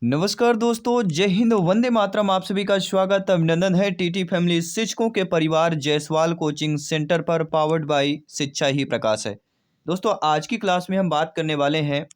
नमस्कार दोस्तों, जय हिंद, वंदे मातरम। आप सभी का स्वागत अभिनंदन है टीटी फैमिली शिक्षकों के परिवार जायसवाल कोचिंग सेंटर पर, पावर्ड बाय शिक्षा ही प्रकाश है। दोस्तों, आज की क्लास में हम बात करने वाले हैं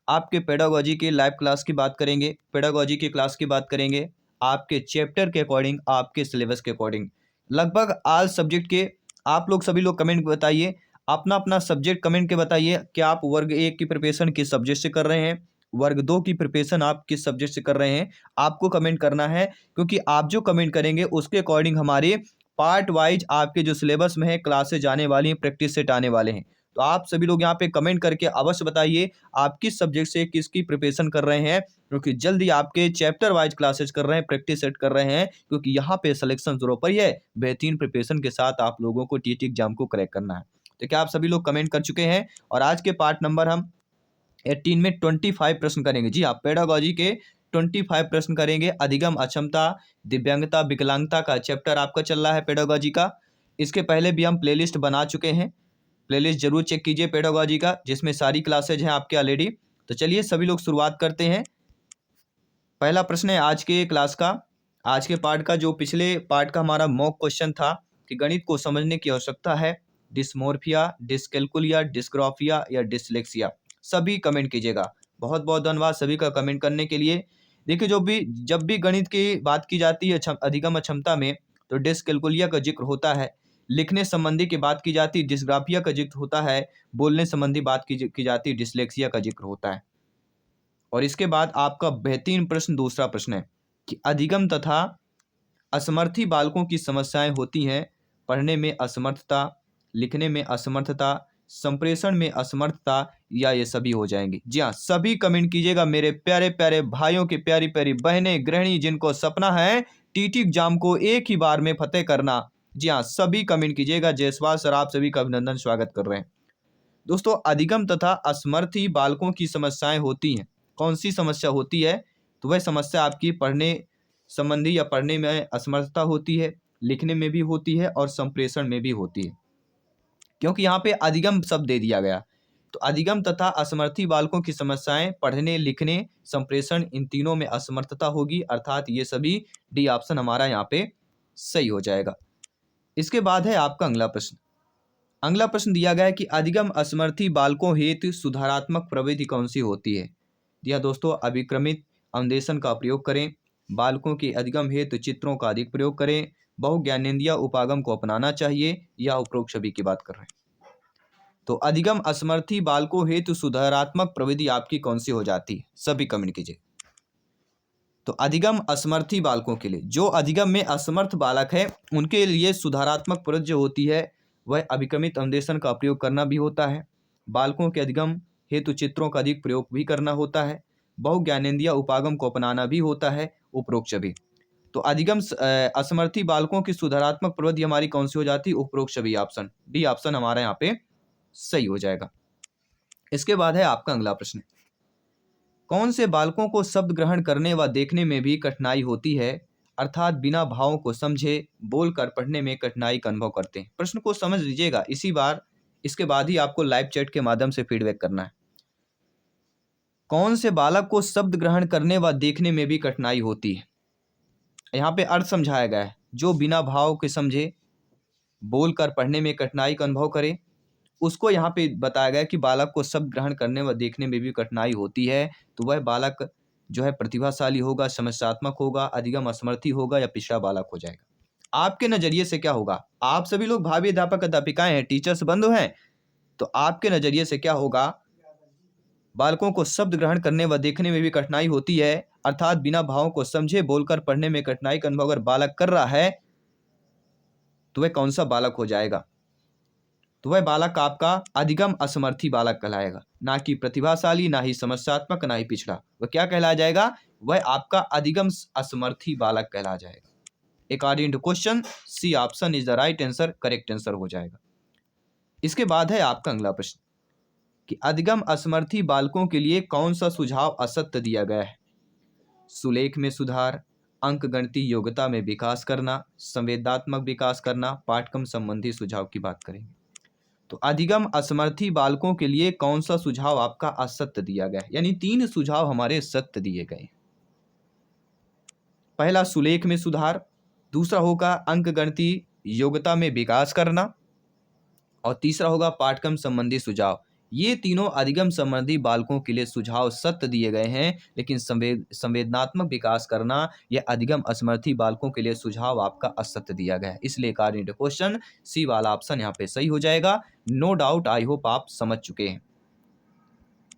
आपके पेडागोजी के लाइव क्लास की बात करेंगे, पेडागोजी की क्लास की बात करेंगे आपके चैप्टर के अकॉर्डिंग, आपके सिलेबस के अकॉर्डिंग। लगभग आल सब्जेक्ट के आप लोग सभी लोग कमेंट बताइए, अपना अपना सब्जेक्ट कमेंट के बताइए कि आप वर्ग 1 की प्रिपरेशन किस सब्जेक्ट से कर रहे हैं, वर्ग 2 की प्रिपरेशन आप किस सब्जेक्ट से कर रहे हैं। आपको कमेंट करना है, क्योंकि आप जो कमेंट करेंगे उसके अकॉर्डिंग हमारे पार्ट वाइज आपके जो सिलेबस में है क्लासेस जाने वाली हैं, प्रैक्टिस सेट आने वाले हैं। तो आप सभी लोग यहाँ पे कमेंट करके अवश्य बताइए आप किस सब्जेक्ट से किसकी प्रिपरेशन कर रहे हैं, क्योंकि जल्दी आपके चैप्टर वाइज क्लासेस कर रहे हैं, प्रैक्टिस सेट कर रहे हैं, क्योंकि यहाँ पे सिलेक्शन जोरों पर ही है। बेहतरीन प्रिपरेशन के साथ आप लोगों को टीटी एग्जाम को क्रैक करना है। तो क्या आप सभी लोग कमेंट कर चुके हैं? और आज के पार्ट नंबर हम 18 में 25 प्रश्न करेंगे। जी हाँ, पेडागोजी के 25 प्रश्न करेंगे। अधिगम, अक्षमता, दिव्यांगता, विकलांगता का चैप्टर आपका चल रहा है पेडागोजी का। इसके पहले भी हम प्लेलिस्ट बना चुके हैं, प्लेलिस्ट जरूर चेक कीजिए पेडागोजी का, जिसमें सारी क्लासेज हैं आपके ऑलरेडी। तो चलिए सभी लोग शुरुआत करते हैं। पहला प्रश्न है आज के क्लास का, आज के पार्ट का, जो पिछले पार्ट का हमारा मॉक क्वेश्चन था कि गणित को समझने की आवश्यकता है। डिस्मोर्फिया, डिसकैल्कुलिया, डिस्ग्राफिया या डिसलेक्सिया। सभी कमेंट कीजिएगा। बहुत बहुत धन्यवाद सभी का कमेंट करने के लिए। देखिए, जब भी गणित की बात की जाती है अधिगम अक्षमता में, तो डिसकैल्कुलिया का जिक्र होता है। लिखने संबंधी की बात की जाती है, डिस्ग्राफिया का जिक्र होता है। बोलने संबंधी बात की जाती है, डिसलेक्सिया का जिक्र होता है। और इसके बाद आपका बेहतरीन प्रश्न, दूसरा प्रश्न है कि अधिगम तथा असमर्थी बालकों की समस्याएं होती हैं। पढ़ने में असमर्थता, लिखने में असमर्थता, संप्रेषण में असमर्थता, या ये सभी हो जाएंगे। जी हाँ, सभी कमेंट कीजिएगा मेरे प्यारे प्यारे भाइयों की प्यारी प्यारी बहनें, गृहिणी, जिनको सपना है टीटी एग्जाम को एक ही बार में फतेह करना। जी हाँ, सभी कमेंट कीजिएगा। जायसवाल सर, आप सभी का अभिनंदन, स्वागत कर रहे हैं। दोस्तों, अधिगम तथा असमर्थी बालकों की समस्याएं होती हैं। कौन सी समस्या होती है? तो वह समस्या आपकी पढ़ने संबंधी या पढ़ने में असमर्थता होती है, लिखने में भी होती है और संप्रेषण में भी होती है, क्योंकि यहाँ पे अधिगम शब्द दे दिया गया। तो अधिगम तथा असमर्थी बालकों की समस्याएं पढ़ने, लिखने, संप्रेषण, इन तीनों में असमर्थता होगी, अर्थात ये सभी डी ऑप्शन हमारा यहाँ पे सही हो जाएगा। इसके बाद है आपका अगला प्रश्न। अगला प्रश्न दिया गया है कि अधिगम असमर्थी बालकों हेतु सुधारात्मक प्रविधि कौन सी होती है? दिया दोस्तों, अभिक्रमित अन्वेषण का प्रयोग करें, बालकों के अधिगम हेतु चित्रों का अधिक प्रयोग करें, बहुज्ञानेंद्रिय उपागम को अपनाना चाहिए, या उपरोक्त सभी की बात कर रहे हैं। तो अधिगम असमर्थी बालकों हेतु सुधारात्मक प्रविधि आपकी कौन सी हो जाती है? सभी कमेंट कीजिए। तो अधिगम असमर्थी बालकों के लिए, जो अधिगम में असमर्थ बालक है, उनके लिए सुधारात्मक प्रविधि जो होती है वह अभिक्रमित अन्वेषण का प्रयोग करना भी होता है। बालकों के अधिगम हेतु चित्रों का अधिक प्रयोग भी करना होता है। बहुज्ञानेंद्रिय उपागम को अपनाना भी होता है, उपरोक्त सभी। तो अधिगम असमर्थी बालकों की सुधारात्मक प्रविधि हमारी कौन सी हो जाती है? उपरोक्त सभी, ऑप्शन डी ऑप्शन हमारा यहाँ पे सही हो जाएगा। इसके बाद है आपका अगला प्रश्न। कौन से बालकों को शब्द ग्रहण करने व देखने में भी कठिनाई होती है, अर्थात बिना भावों को समझे बोलकर पढ़ने में कठिनाई का अनुभव करते हैं? प्रश्न को समझ लीजिएगा इसी बार, इसके बाद ही आपको लाइव चैट के माध्यम से फीडबैक करना है। कौन से बालक को शब्द ग्रहण करने व देखने में भी कठिनाई होती है? यहाँ पे अर्थ समझाया गया है, जो बिना भाव के समझे बोलकर पढ़ने में कठिनाई का अनुभव करे, उसको यहाँ पे बताया गया कि बालक को शब्द ग्रहण करने व देखने में भी कठिनाई होती है। तो वह बालक जो है प्रतिभाशाली होगा, समस्यात्मक होगा, अधिगम असमर्थी होगा, या पिछड़ा बालक हो जाएगा। आपके नजरिए से क्या होगा? आप सभी लोग भावी अध्यापक अध्यापिकाएं हैं, टीचर्स बंधु हैं, तो आपके नजरिए से क्या होगा? बालकों को शब्द ग्रहण करने व देखने में भी कठिनाई होती है, अर्थात बिना भावों को समझे बोलकर पढ़ने में कठिनाई का अनुभव अगर बालक कर रहा है, तो वह कौन सा बालक हो जाएगा? तो वह बालक आपका अधिगम असमर्थी बालक कहलाएगा, ना कि प्रतिभाशाली, ना ही समस्यात्मक, ना ही पिछड़ा। वह क्या कहलाया जाएगा? वह आपका अधिगम असमर्थी बालक कहला जाएगा। According to question, C option is the right answer, correct answer हो जाएगा। इसके बाद है आपका अगला प्रश्न कि अधिगम असमर्थी बालकों के लिए कौन सा सुझाव असत्य दिया गया है? सुलेख में सुधार, अंक गणितीय योग्यता में विकास करना, संवेदनात्मक विकास करना, पाठ्यक्रम संबंधी सुझाव की बात करेंगे। तो अधिगम असमर्थी बालकों के लिए कौन सा सुझाव आपका असत्य दिया गया है? यानी 3 सुझाव हमारे सत्य दिए गए। पहला सुलेख में सुधार, दूसरा होगा अंक गणितीय योग्यता में विकास करना, और तीसरा होगा पाठ्यक्रम संबंधी सुझाव। ये तीनों अधिगम संबंधी बालकों के लिए सुझाव सत्य दिए गए हैं, लेकिन संवेदनात्मक विकास करना यह अधिगम असमर्थी बालकों के लिए सुझाव आपका असत्य दिया गया है। इसलिए कार्य क्वेश्चन सी वाला ऑप्शन यहाँ पे सही हो जाएगा। नो डाउट, आई होप आप समझ चुके हैं।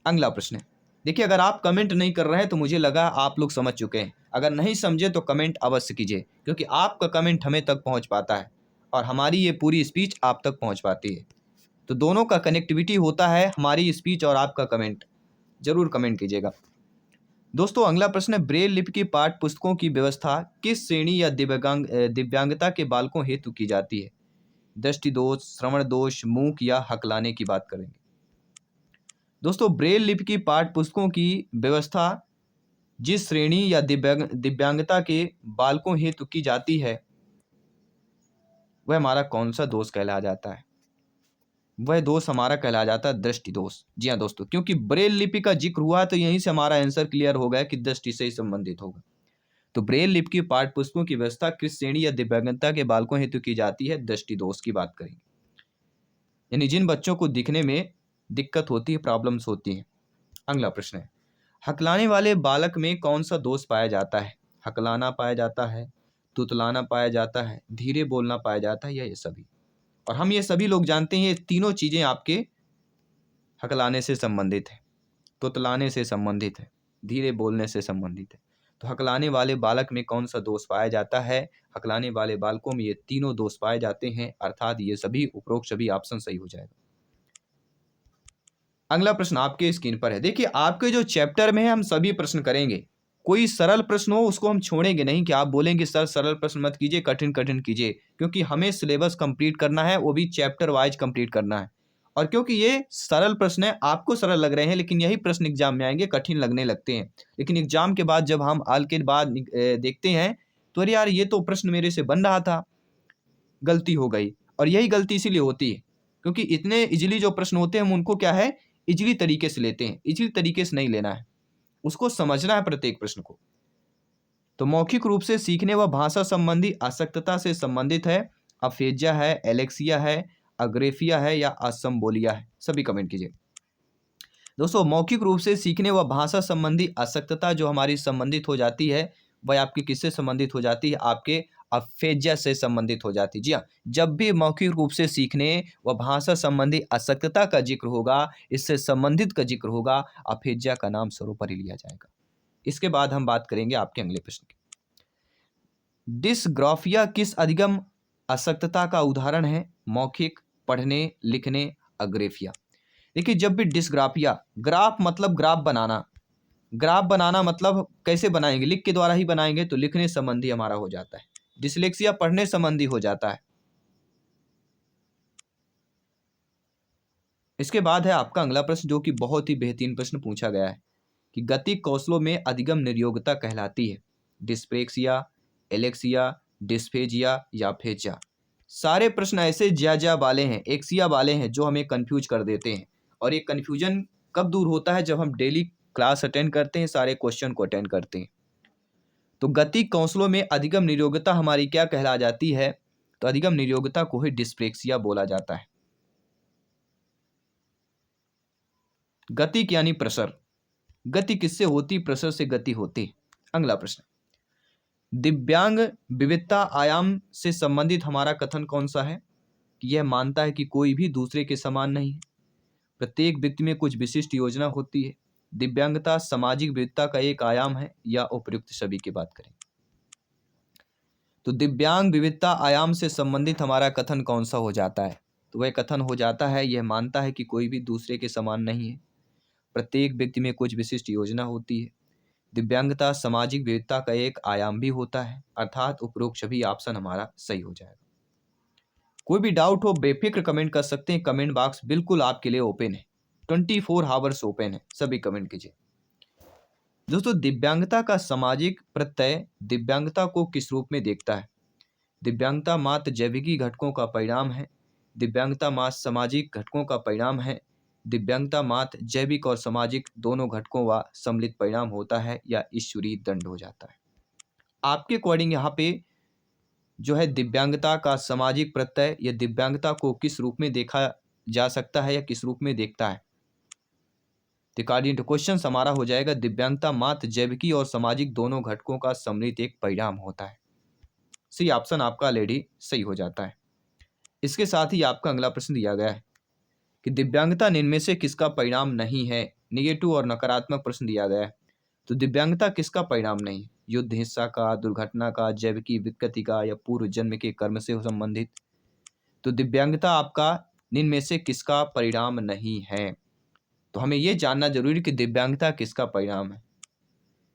अगला प्रश्न है, देखिए अगर आप कमेंट नहीं कर रहे हैं तो मुझे लगा आप लोग समझ चुके हैं। अगर नहीं समझे तो कमेंट अवश्य कीजिए, क्योंकि आपका कमेंट हमें तक पहुंच पाता है और हमारी ये पूरी स्पीच आप तक पहुंच पाती है। तो दोनों का कनेक्टिविटी होता है, हमारी स्पीच और आपका कमेंट। जरूर कमेंट कीजिएगा। दोस्तों अगला प्रश्न है, ब्रेल लिपि की पाठ्य पुस्तकों की व्यवस्था किस श्रेणी या दिव्यांगता के बालकों हेतु की जाती है? दृष्टि दोष, श्रवण दोष, मूक या हकलाने की बात करेंगे। दोस्तों ब्रेल लिपि की पाठ्य पुस्तकों की व्यवस्था जिस श्रेणी या दिव्यांगता के बालकों हेतु की जाती है वह हमारा कौन सा दोष कहलाया जाता है? वह दोष हमारा कहलाया जाता है दृष्टि दोष। जी हाँ दोस्तों, क्योंकि ब्रेल लिपि का जिक्र हुआ तो यहीं से हमारा आंसर क्लियर हो गया कि दृष्टि से ही संबंधित होगा। तो ब्रेल लिपि की पाठ्य पुस्तकों की व्यवस्था किस श्रेणी या दिव्यांगता के बालकों हेतु की जाती है? दृष्टि दोष की बात करेंगे, यानी जिन बच्चों को दिखने में दिक्कत होती है, प्रॉब्लम्स होती हैं। अगला प्रश्न है, हकलाने वाले बालक में कौन सा दोष पाया जाता है? हकलाना पाया जाता है, तुतलाना पाया जाता है, धीरे बोलना पाया जाता है, या ये सभी? और हम ये सभी लोग जानते हैं ये तीनों चीजें आपके हकलाने से संबंधित है, तुतलाने से संबंधित है, धीरे बोलने से संबंधित है। तो हकलाने वाले बालक में कौन सा दोष पाया जाता है? हकलाने वाले बालकों में ये तीनों दोष पाए जाते हैं, अर्थात ये सभी उपरोक्त सभी ऑप्शन सही हो जाएगा। अगला प्रश्न आपके स्क्रीन पर है। देखिए आपके जो चैप्टर में है हम सभी प्रश्न करेंगे, कोई सरल प्रश्न हो उसको हम छोड़ेंगे नहीं कि आप बोलेंगे सर सरल प्रश्न मत कीजिए, कठिन कठिन कीजिए, क्योंकि हमें सिलेबस कंप्लीट करना है, वो भी चैप्टर वाइज कंप्लीट करना है। और क्योंकि ये सरल प्रश्न है, आपको सरल लग रहे हैं, लेकिन यही प्रश्न एग्जाम में आएंगे कठिन लगने लगते हैं। लेकिन एग्जाम के बाद जब हम हाल के बाद देखते हैं तो अरे यार ये तो प्रश्न मेरे से बन रहा था, गलती हो गई। और यही गलती इसीलिए होती है क्योंकि इतने इजीली जो प्रश्न होते हैं हम उनको क्या है, इजीली तरीके से लेते हैं। इजीली तरीके से नहीं लेना है, उसको समझना है प्रत्येक प्रश्न को। तो मौखिक रूप से सीखने व भाषा संबंधी आसक्तता से संबंधित है, अफेजिया है, एलेक्सिया है, अग्रेफिया है, या असम्बोलिया है? सभी कमेंट कीजिए। दोस्तों मौखिक रूप से सीखने व भाषा संबंधी आसक्तता जो हमारी संबंधित हो जाती है वह आपकी किससे संबंधित हो जाती है? आपके अफेजिया से संबंधित हो जाती है। जी हाँ, जब भी मौखिक रूप से सीखने व भाषा संबंधी आसक्तता का जिक्र होगा, इससे संबंधित का जिक्र होगा, अफेजिया का नाम सर्वोपरि लिया जाएगा। इसके बाद हम बात करेंगे आपके अगले प्रश्न की। डिसग्राफिया किस अधिगम आसक्तता का उदाहरण है? मौखिक, पढ़ने, लिखने, अग्रेफिया। देखिए जब भी डिसग्राफिया, ग्राफ मतलब ग्राफ बनाना, ग्राफ बनाना मतलब कैसे बनाएंगे? लिख के द्वारा ही बनाएंगे, तो लिखने संबंधी हमारा हो जाता है। डिसलेक्सिया पढ़ने संबंधी हो जाता है। इसके बाद है आपका अगला प्रश्न जो कि बहुत ही बेहतरीन प्रश्न पूछा गया है कि गति कौशलों में अधिगम निर्योग्यता कहलाती है? डिस्प्रेक्सिया, एलेक्सिया, डिस्फेजिया या फेजिया? सारे प्रश्न ऐसे ज्या वाले हैं, एक्सिया वाले हैं, जो हमें कंफ्यूज कर देते हैं। और ये कंफ्यूजन कब दूर होता है? जब हम डेली क्लास अटेंड करते हैं, सारे क्वेश्चन को अटेंड करते हैं। तो गति कौशलों में अधिगम निर्योग्यता हमारी क्या कहला जाती है? तो अधिगम निर्योग्यता को ही डिस्प्रेक्सिया बोला जाता है। गति यानी प्रेशर, गति किससे होती? प्रेशर से गति होती। अगला प्रश्न, दिव्यांग विविधता आयाम से संबंधित हमारा कथन कौन सा है? कि यह मानता है कि कोई भी दूसरे के समान नहीं है, प्रत्येक व्यक्ति में कुछ विशिष्ट योजना होती है, दिव्यांगता सामाजिक विविधता का एक आयाम है, या उपयुक्त सभी की बात करें। तो दिव्यांग विविधता आयाम से संबंधित हमारा कथन कौन सा हो जाता है? तो वह कथन हो जाता है, यह मानता है कि कोई भी दूसरे के समान नहीं है, प्रत्येक व्यक्ति में कुछ विशिष्ट योजना होती है, दिव्यांगता सामाजिक विविधता का एक आयाम भी होता है, अर्थात उपरोक्त सभी ऑप्शन हमारा सही हो जाएगा। कोई भी डाउट हो बेफिक्र कमेंट कर सकते हैं, कमेंट बॉक्स बिल्कुल आपके लिए ओपन है, 24 आवर्स ओपन है, सभी कमेंट कीजिए। दोस्तों दिव्यांगता का सामाजिक प्रत्यय दिव्यांगता को किस रूप में देखता है? दिव्यांगता मात्र जैविकी घटकों का परिणाम है, दिव्यांगता मात्र सामाजिक घटकों का परिणाम है, दिव्यांगता मात्र जैविक और सामाजिक दोनों घटकों व सम्मिलित परिणाम होता है, या ईश्वरीय दंड हो जाता है? आपके अकॉर्डिंग यहाँ पे जो है दिव्यांगता का सामाजिक प्रत्यय या दिव्यांगता को किस रूप में देखा जा सकता है या किस रूप में देखता है? तो अकॉर्डिंग टू क्वेश्चन हमारा हो जाएगा दिव्यांगता मात्र जैविकी और सामाजिक दोनों घटकों का सम्मिलित एक परिणाम होता है। सी ऑप्शन आपका ऑलरेडी सही हो जाता है। इसके साथ ही आपका अगला प्रश्न दिया गया है कि दिव्यांगता इनमें से किसका परिणाम नहीं है? निगेटिव और नकारात्मक प्रश्न दिया गया है। तो दिव्यांगता किसका परिणाम नहीं है? युद्ध, हिंसा का, दुर्घटना का, जैविकी विकृति का या पूर्व जन्म के कर्म से संबंधित। तो दिव्यांगता आपका इनमें से किसका परिणाम नहीं है? तो हमें यह जानना जरूरी कि दिव्यांगता किसका परिणाम है।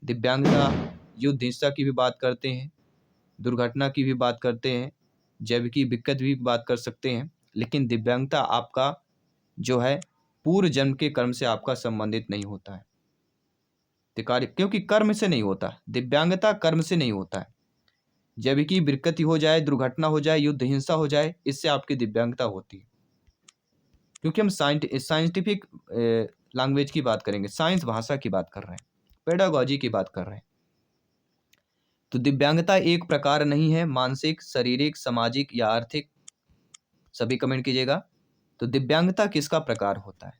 दिव्यांगता युद्ध, हिंसा की भी बात करते हैं, दुर्घटना की भी बात करते हैं, जैविकी विकृत भी बात कर सकते हैं, लेकिन दिव्यांगता आपका जो है पूर्व जन्म के कर्म से आपका संबंधित नहीं होता है। क्योंकि कर्म से नहीं होता, दिव्यांगता कर्म से नहीं होता है। जैविकी विकृति हो जाए, दुर्घटना हो जाए, युद्ध हिंसा हो जाए, इससे आपकी दिव्यांगता होती है। क्योंकि हम साइंटिफिक लैंग्वेज की बात करेंगे, साइंस भाषा की बात कर रहे हैं, पेडागॉजी की बात कर रहे हैं। तो दिव्यांगता एक प्रकार नहीं है, मानसिक, शारीरिक, सामाजिक या आर्थिक। सभी कमेंट कीजिएगा। तो दिव्यांगता किसका प्रकार होता है?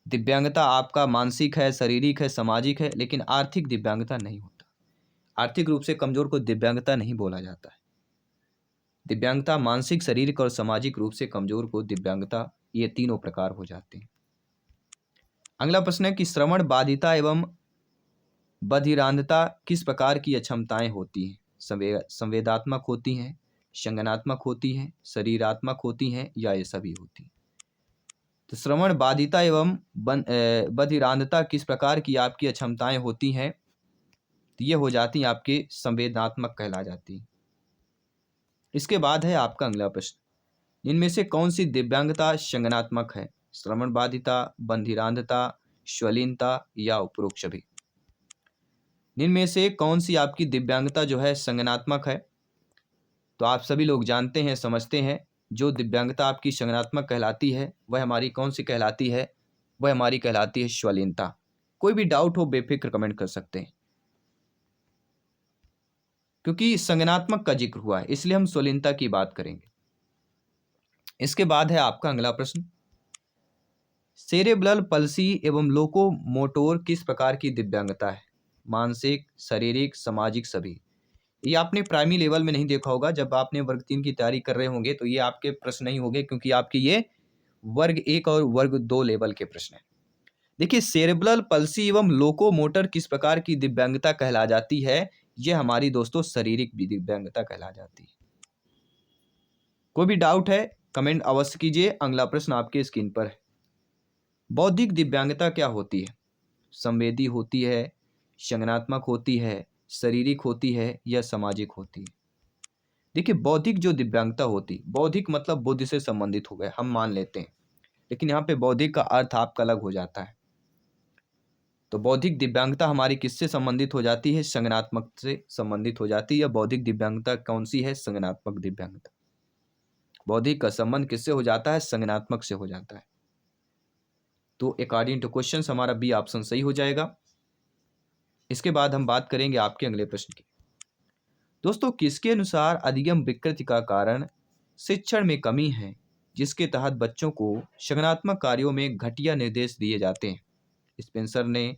दिव्यांगता आपका मानसिक है, शारीरिक है, सामाजिक है, लेकिन आर्थिक दिव्यांगता नहीं होता। आर्थिक रूप से कमजोर को दिव्यांगता नहीं बोला जाता है। दिव्यांगता मानसिक, शारीरिक और सामाजिक रूप से कमजोर को दिव्यांगता, ये तीनों प्रकार हो जाते हैं। अगला प्रश्न है कि श्रवण बाधिता एवं बधिरांधता किस प्रकार की अक्षमताएं होती हैं? संवेदात्मक होती हैं, संज्ञानात्मक होती हैं, शरीरात्मक होती हैं या ये सभी होती हैं? तो श्रवण बाधिता एवं बधिरांधता किस प्रकार की आपकी अक्षमताएं होती हैं? तो ये हो जाती हैं आपके संवेदनात्मक कहला जाती हैं। इसके बाद है आपका अगला प्रश्न, इनमें से कौन सी दिव्यांगता संज्ञानात्मक है? श्रवण बाधिता, बधिरांधता, श्वलीनता या उपरोक्त सभी? इनमें से कौन सी आपकी दिव्यांगता जो है संज्ञानात्मक है? तो आप सभी लोग जानते हैं, समझते हैं, जो दिव्यांगता आपकी संज्ञानात्मक कहलाती है वह हमारी कौन सी कहलाती है? वह हमारी कहलाती है श्वलीनता। कोई भी डाउट हो बेफिक्र कमेंट कर सकते हैं, क्योंकि संज्ञानात्मक का जिक्र हुआ है इसलिए हम श्वलीनता की बात करेंगे। इसके बाद है आपका अगला प्रश्न, सेरेब्रल पल्सी एवं लोकोमोटोर किस प्रकार की दिव्यांगता है? मानसिक, शारीरिक, सामाजिक, सभी। ये आपने प्राइमरी लेवल में नहीं देखा होगा, जब आपने वर्ग 3 की तैयारी कर रहे होंगे तो ये आपके प्रश्न नहीं होंगे, क्योंकि आपके ये वर्ग 1 और वर्ग 2 लेवल के प्रश्न हैं। देखिए, सेरेब्रल पल्सी एवं लोकोमोटर किस प्रकार की दिव्यांगता कहला जाती है? ये हमारी दोस्तों शारीरिक दिव्यांगता कहला जाती है। कोई भी डाउट है कमेंट अवश्य कीजिए। अगला प्रश्न आपके स्क्रीन पर है, बौद्धिक दिव्यांगता क्या होती है? संवेदी होती है, संज्ञानात्मक होती है, शारीरिक होती है या सामाजिक होती है? देखिए, बौद्धिक जो दिव्यांगता होती, बौद्धिक मतलब बुद्धि से संबंधित हो गए, हम मान लेते हैं, लेकिन यहाँ पे बौद्धिक का अर्थ आपका अलग हो जाता है। तो बौद्धिक दिव्यांगता हमारी किससे संबंधित हो जाती है? संज्ञानात्मक से संबंधित हो जाती है। या बौद्धिक दिव्यांगता कौन सी है? संज्ञानात्मक दिव्यांगता। बौद्धिक का संबंध किससे हो जाता है? संज्ञानात्मक से हो जाता है। तो अकॉर्डिंग टू क्वेश्चन हमारा बी ऑप्शन सही हो जाएगा। इसके बाद हम बात करेंगे आपके अगले प्रश्न की। दोस्तों, किसके अनुसार अधिगम विकृति का कारण शिक्षण में कमी है, जिसके तहत बच्चों को संज्ञानात्मक कार्यों में घटिया निर्देश दिए जाते हैं? स्पेंसर ने,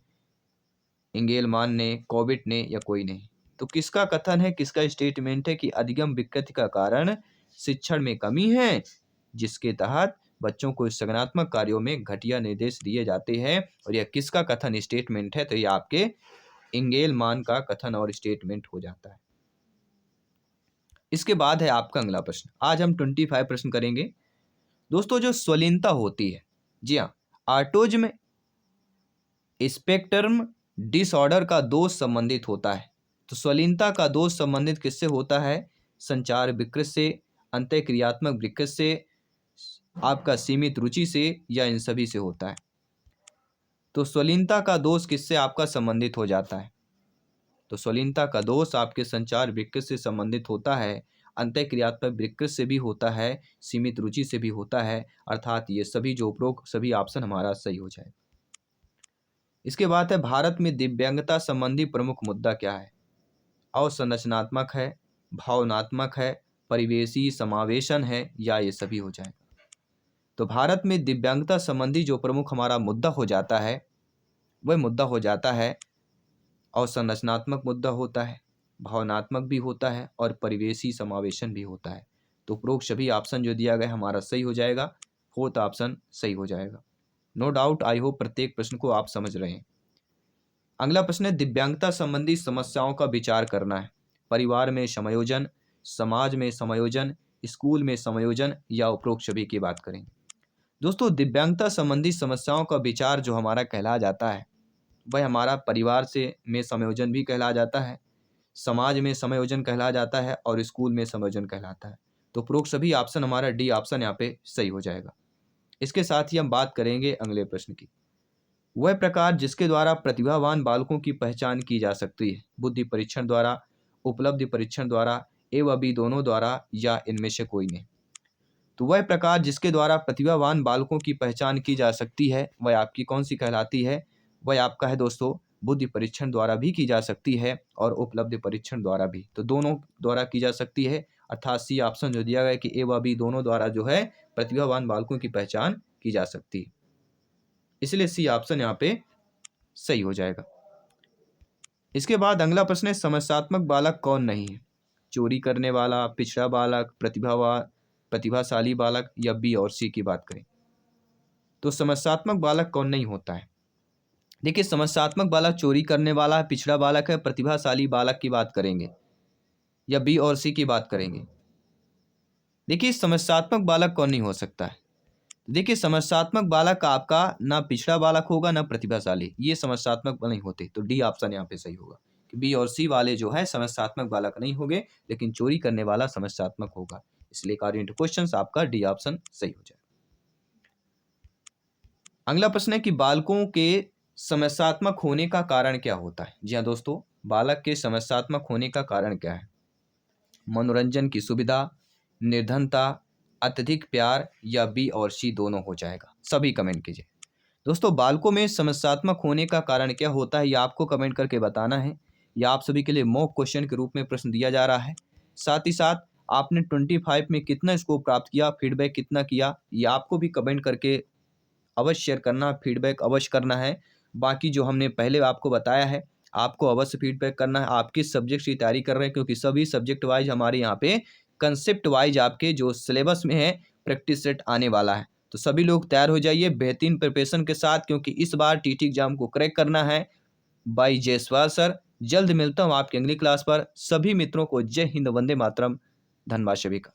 इंगेलमान ने, कोविट ने या कोई नहीं? तो किसका कथन है, किसका स्टेटमेंट है कि अधिगम विकृति का कारण शिक्षण में कमी है, जिसके तहत बच्चों को संज्ञानात्मक कार्यों में घटिया निर्देश दिए जाते हैं? और यह किसका कथन स्टेटमेंट है? तो यह आपके इंगेलमान का कथन और स्टेटमेंट हो जाता है। इसके बाद है आपका अगला प्रश्न। आज हम 25 प्रश्न करेंगे। दोस्तों, जो स्वलीनता होती है, जी हाँ, ऑटिज्म स्पेक्ट्रम डिसऑर्डर का दोष संबंधित होता है। तो स्वलीनता का दोष संबंधित किससे होता है? संचार विकृति से, अंतःक्रियात्मक विकृति से, आपका सीमित रुचि से या इन सभी से होता है? तो स्वलीनता का दोष किससे आपका संबंधित हो जाता है? तो स्वलीनता का दोष आपके संचार विकृति से संबंधित होता है, अंतःक्रियात्मक विकृति से भी होता है, सीमित रुचि से भी होता है। अर्थात ये सभी जो उपरोक्त सभी ऑप्शन हमारा सही हो जाए। इसके बाद है, भारत में दिव्यांगता संबंधी प्रमुख मुद्दा क्या है? अवसंरचनात्मक है, भावनात्मक है, परिवेशी समावेशन है, या ये सभी हो जाएगा। तो भारत में दिव्यांगता संबंधी जो प्रमुख हमारा मुद्दा हो जाता है वह मुद्दा हो जाता है अवसंरचनात्मक मुद्दा होता है, भावनात्मक भी होता है और परिवेशी समावेशन भी होता है। तो उपरोक्त सभी ऑप्शन जो दिया गया हमारा सही हो जाएगा, फोर्थ ऑप्शन सही हो जाएगा। नो डाउट, आई होप प्रत्येक प्रश्न को आप समझ रहे हैं। अगला प्रश्न है, दिव्यांगता संबंधी समस्याओं का विचार करना है। परिवार में समायोजन, समाज में समायोजन, स्कूल में समायोजन, या उपरोक्त सभी की बात करें। दोस्तों, दिव्यांगता संबंधी समस्याओं का विचार जो हमारा कहला जाता है वह हमारा परिवार से में समायोजन भी कहला जाता है, समाज में समायोजन कहला जाता है और स्कूल में समायोजन कहलाता है। तो उपरोक्त सभी ऑप्शन हमारा डी ऑप्शन यहाँ पे सही हो जाएगा। इसके साथ ही हम बात करेंगे अगले प्रश्न की। वह प्रकार जिसके द्वारा प्रतिभावान बालकों की पहचान की जा सकती है, बुद्धि परीक्षण द्वारा, उपलब्धि परीक्षण द्वारा, एवं अभी दोनों द्वारा, या इनमें से कोई नहीं। तो वह प्रकार जिसके द्वारा प्रतिभावान बालकों की पहचान की जा सकती है वह आपकी कौन सी कहलाती है? वह आपका है दोस्तों बुद्धि परीक्षण द्वारा भी की जा सकती है और उपलब्धि परीक्षण द्वारा भी। तो दोनों द्वारा की जा सकती है, अर्थात सी ऑप्शन जो दिया गया कि ए व बी दोनों द्वारा जो है प्रतिभावान बालकों की पहचान की जा सकती है, इसलिए सी ऑप्शन यहाँ पे सही हो जाएगा। इसके बाद अगला प्रश्न है, समस्यात्मक बालक कौन नहीं है? चोरी करने वाला, पिछड़ा बालक, प्रतिभाशाली बालक, या बी और सी की बात करें। तो समस्यात्मक बालक कौन नहीं होता है? देखिए, समस्यात्मक बालक चोरी करने वाला है, पिछड़ा बालक है, प्रतिभाशाली बालक की बात करेंगे, या बी और सी की बात करेंगे। देखिए, समस्यात्मक बालक कौन नहीं हो सकता है? देखिए, समस्यात्मक बालक आपका ना पिछड़ा बालक होगा ना प्रतिभाशाली, ये समस्यात्मक नहीं होते। तो डी ऑप्शन यहाँ पे सही होगा कि बी और सी वाले जो है समस्यात्मक बालक नहीं होंगे, लेकिन चोरी करने वाला समस्यात्मक होगा। इसलिए अकॉर्डिंग टू क्वेश्चन आपका डी ऑप्शन सही हो जाएगा। अगला प्रश्न है कि बालकों के समस्यात्मक होने का कारण क्या होता है? जी हाँ दोस्तों, बालक के समस्यात्मक होने का कारण क्या है? मनोरंजन की सुविधा, निर्धनता, अत्यधिक प्यार, या बी और सी दोनों हो जाएगा। सभी कमेंट कीजिए। दोस्तों, बालकों में समस्यात्मक होने का कारण क्या होता है, ये आपको कमेंट करके बताना है। यह आप सभी के लिए मॉक क्वेश्चन के रूप में प्रश्न दिया जा रहा है। साथ ही साथ आपने 25 में कितना स्कोर प्राप्त किया, फीडबैक कितना किया, ये आपको भी कमेंट करके अवश्य शेयर करना, फीडबैक अवश्य करना है। बाकी जो हमने पहले आपको बताया है, आपको अवश्य फीडबैक करना है। आप किस सब्जेक्ट की तैयारी कर रहे हैं, क्योंकि सभी सब्जेक्ट वाइज हमारे यहाँ पे कंसेप्ट वाइज आपके जो सिलेबस में है प्रैक्टिस सेट आने वाला है। तो सभी लोग तैयार हो जाइए बेहतरीन प्रिपरेशन के साथ, क्योंकि इस बार टीटी एग्जाम को क्रैक करना है। बाय जायसवाल सर, जल्द मिलता हूँ आपकी अगली क्लास पर। सभी मित्रों को जय हिंद, वंदे मातरम। धन्यवाद सभी का।